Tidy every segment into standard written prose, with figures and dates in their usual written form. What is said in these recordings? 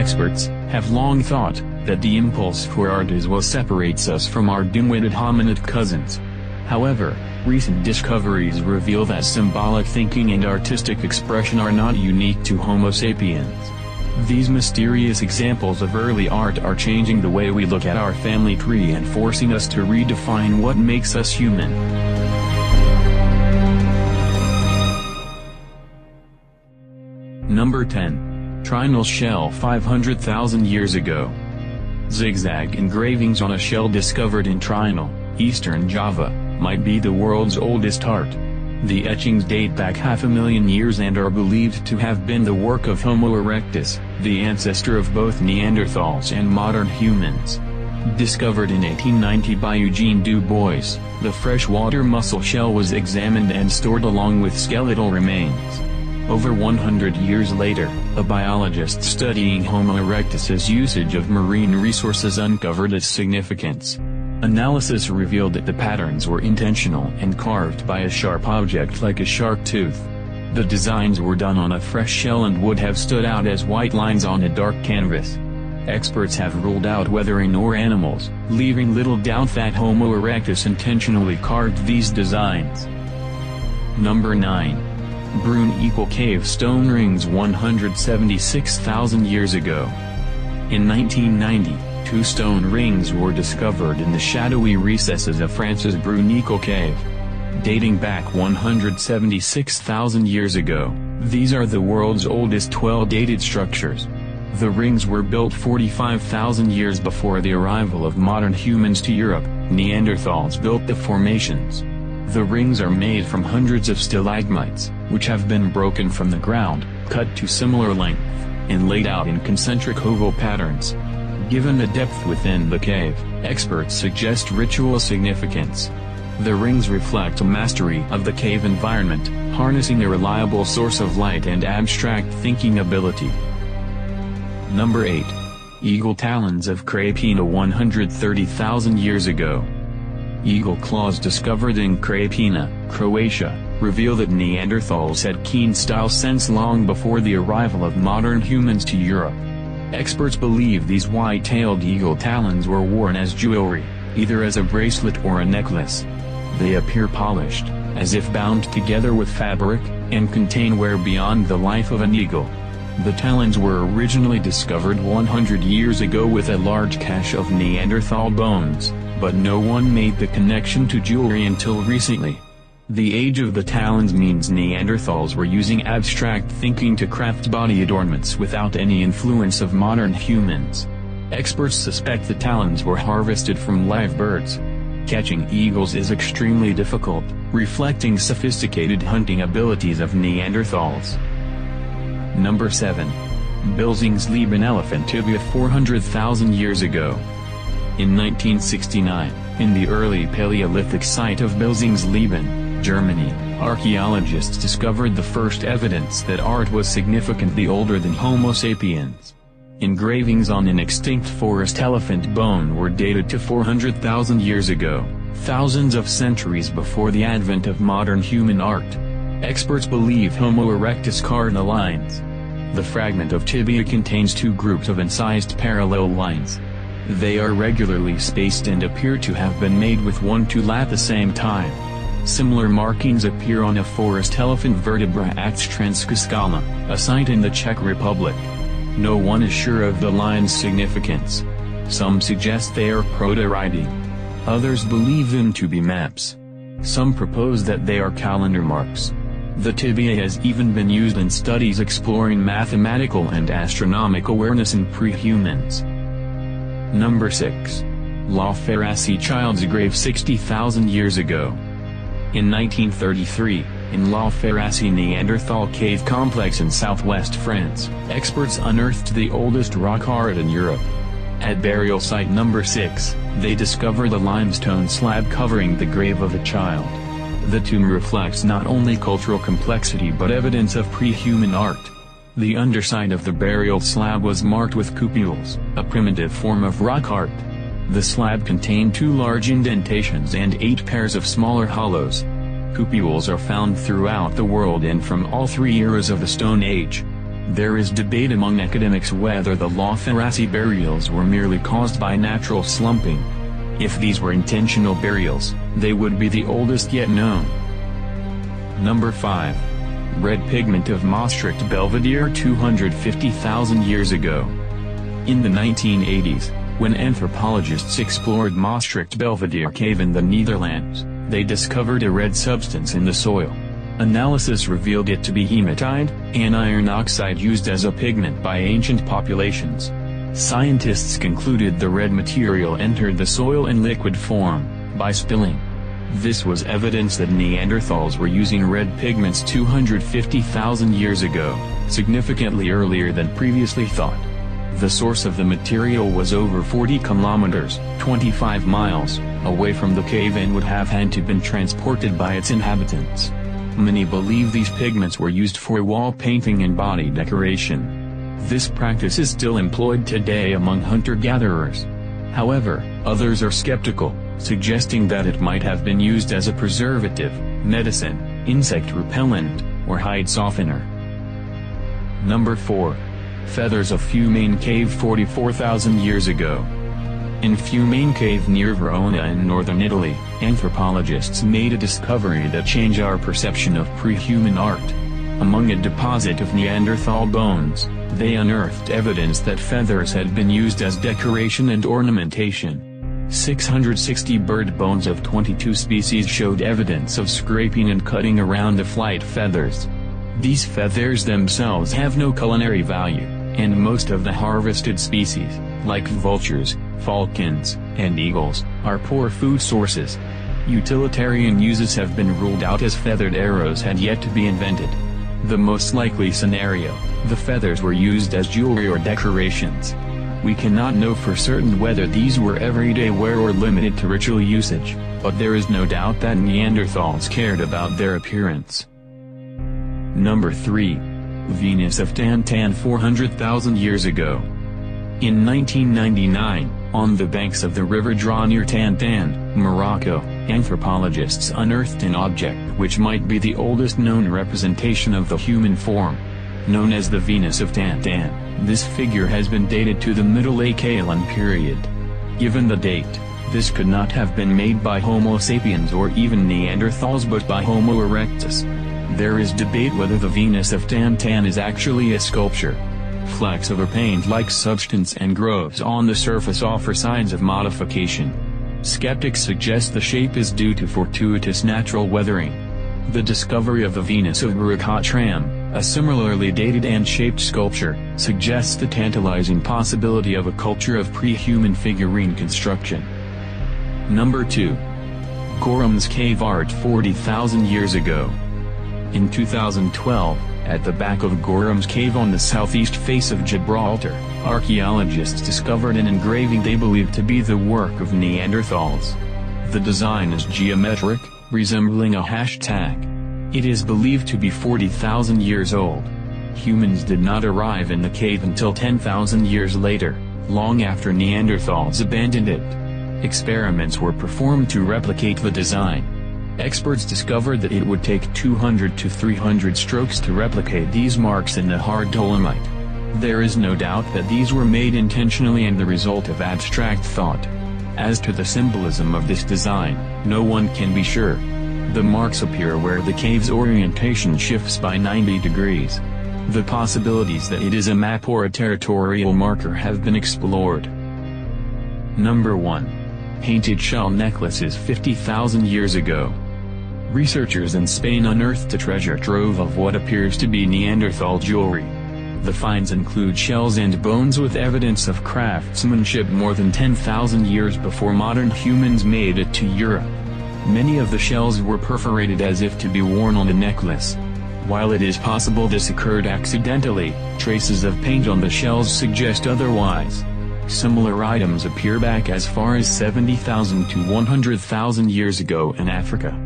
experts have long thought that the impulse for art is what separates us from our dim-witted hominid cousins. However, recent discoveries reveal that symbolic thinking and artistic expression are not unique to Homo sapiens. These mysterious examples of early art are changing the way we look at our family tree and forcing us to redefine what makes us human. Number 10. Trinal shell 500,000 years ago. Zigzag engravings on a shell discovered in Trinal, eastern Java, might be the world's oldest art. The etchings date back 500,000 years and are believed to have been the work of Homo erectus, the ancestor of both Neanderthals and modern humans. Discovered in 1890 by Eugene Du Bois, the freshwater mussel shell was examined and stored along with skeletal remains. Over 100 years later, a biologist studying Homo erectus's usage of marine resources uncovered its significance. Analysis revealed that the patterns were intentional and carved by a sharp object like a shark tooth. The designs were done on a fresh shell and would have stood out as white lines on a dark canvas. Experts have ruled out weathering or animals, leaving little doubt that Homo erectus intentionally carved these designs. Number 9. Bruneical cave stone rings 176,000 years ago. In 1990, 2 stone rings were discovered in the shadowy recesses of France's Bruneical cave. Dating back 176,000 years ago, these are the world's oldest well-dated structures. The rings were built 45,000 years before the arrival of modern humans to Europe. Neanderthals built the formations. The rings are made from hundreds of stalagmites, which have been broken from the ground, cut to similar length, and laid out in concentric oval patterns. Given the depth within the cave, experts suggest ritual significance. The rings reflect a mastery of the cave environment, harnessing a reliable source of light and abstract thinking ability. Number 8. Eagle talons of Krapina 130,000 years ago. Eagle claws discovered in Krapina, Croatia, reveal that Neanderthals had keen style sense long before the arrival of modern humans to Europe. Experts believe these white-tailed eagle talons were worn as jewelry, either as a bracelet or a necklace. They appear polished, as if bound together with fabric, and contain wear beyond the life of an eagle. The talons were originally discovered 100 years ago with a large cache of Neanderthal bones, but no one made the connection to jewelry until recently. The age of the talons means Neanderthals were using abstract thinking to craft body adornments without any influence of modern humans. Experts suspect the talons were harvested from live birds. Catching eagles is extremely difficult, reflecting sophisticated hunting abilities of Neanderthals. Number 7. Billingsleben elephant tibia 400,000 years ago. In 1969, in the early Paleolithic site of Billingsleben, Germany, archaeologists discovered the first evidence that art was significantly older than Homo sapiens. Engravings on an extinct forest elephant bone were dated to 400,000 years ago, thousands of centuries before the advent of modern human art. Experts believe Homo erectus carved the lines. The fragment of tibia contains 2 groups of incised parallel lines. They are regularly spaced and appear to have been made with one tool at the same time. Similar markings appear on a forest elephant vertebra at Stranska, a site in the Czech Republic. No one is sure of the line's significance. Some suggest they are proto-writing. Others believe them to be maps. Some propose that they are calendar marks. The tibia has even been used in studies exploring mathematical and astronomical awareness in pre-humans. Number 6. La Pharisee Children's grave 60,000 years ago. In 1933, in La Pharisee Neanderthal cave complex in southwest France, experts unearthed the oldest rock art in Europe. At burial site number 6, they discovered a limestone slab covering the grave of a child. The tomb reflects not only cultural complexity but evidence of pre-human art. The underside of the burial slab was marked with cupules, a primitive form of rock art. The slab contained 2 large indentations and 8 pairs of smaller hollows. Cupules are found throughout the world and from all 3 eras of the Stone Age. There is debate among academics whether the Pharisee burials were merely caused by natural slumping. If these were intentional burials, they would be the oldest yet known. Number 5. Red pigment of Maastricht Belvedere 250,000 years ago. In the 1980s, when anthropologists explored Maastricht Belvedere Cave in the Netherlands, they discovered a red substance in the soil. Analysis revealed it to be hematite, an iron oxide used as a pigment by ancient populations. Scientists concluded the red material entered the soil in liquid form, by spilling. This was evidence that Neanderthals were using red pigments 250,000 years ago, significantly earlier than previously thought. The source of the material was over 40 kilometers, 25 miles, away from the cave and would have had to been transported by its inhabitants. Many believe these pigments were used for wall painting and body decoration. This practice is still employed today among hunter-gatherers. However, others are skeptical, suggesting that it might have been used as a preservative, medicine, insect repellent, or hide softener. Number 4. Feathers of Fumane Cave 44,000 years ago. In Fumane Cave near Verona in northern Italy, anthropologists made a discovery that changed our perception of pre-human art. Among a deposit of Neanderthal bones, they unearthed evidence that feathers had been used as decoration and ornamentation. 660 bird bones of 22 species showed evidence of scraping and cutting around the flight feathers. These feathers themselves have no culinary value, and most of the harvested species, like vultures, falcons, and eagles, are poor food sources. Utilitarian uses have been ruled out as feathered arrows had yet to be invented. The most likely scenario, the feathers were used as jewelry or decorations. We cannot know for certain whether these were everyday wear or limited to ritual usage, but there is no doubt that Neanderthals cared about their appearance. Number 3. Venus of Tantan 400,000 years ago. In 1999, on the banks of the river Dra near Tantan, Morocco, anthropologists unearthed an object which might be the oldest known representation of the human form. Known as the Venus of Tantan, this figure has been dated to the Middle Achaean period. Given the date, this could not have been made by Homo sapiens or even Neanderthals but by Homo erectus. There is debate whether the Venus of Tantan is actually a sculpture. Flecks of a paint-like substance and grooves on the surface offer signs of modification. Skeptics suggest the shape is due to fortuitous natural weathering. The discovery of the Venus of Tram, a similarly dated and shaped sculpture, suggests the tantalizing possibility of a culture of pre-human figurine construction. Number 2. Gorhams Cave Art 40,000 years ago. In 2012, at the back of Gorhams Cave on the southeast face of Gibraltar, archaeologists discovered an engraving they believe to be the work of Neanderthals. The design is geometric, resembling a hashtag. It is believed to be 40,000 years old. Humans did not arrive in the cave until 10,000 years later, long after Neanderthals abandoned it. Experiments were performed to replicate the design. Experts discovered that it would take 200 to 300 strokes to replicate these marks in the hard dolomite. There is no doubt that these were made intentionally and the result of abstract thought. As to the symbolism of this design, no one can be sure. The marks appear where the cave's orientation shifts by 90 degrees. The possibilities that it is a map or a territorial marker have been explored. Number 1. Painted shell necklaces 50,000 years ago. Researchers in Spain unearthed a treasure trove of what appears to be Neanderthal jewelry. The finds include shells and bones with evidence of craftsmanship more than 10,000 years before modern humans made it to Europe. Many of the shells were perforated as if to be worn on a necklace. While it is possible this occurred accidentally, traces of paint on the shells suggest otherwise. Similar items appear back as far as 70,000 to 100,000 years ago in Africa.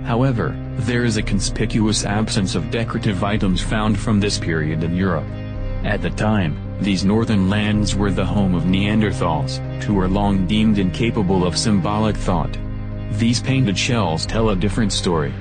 However, there is a conspicuous absence of decorative items found from this period in Europe. At the time, these northern lands were the home of Neanderthals, who were long deemed incapable of symbolic thought. These painted shells tell a different story.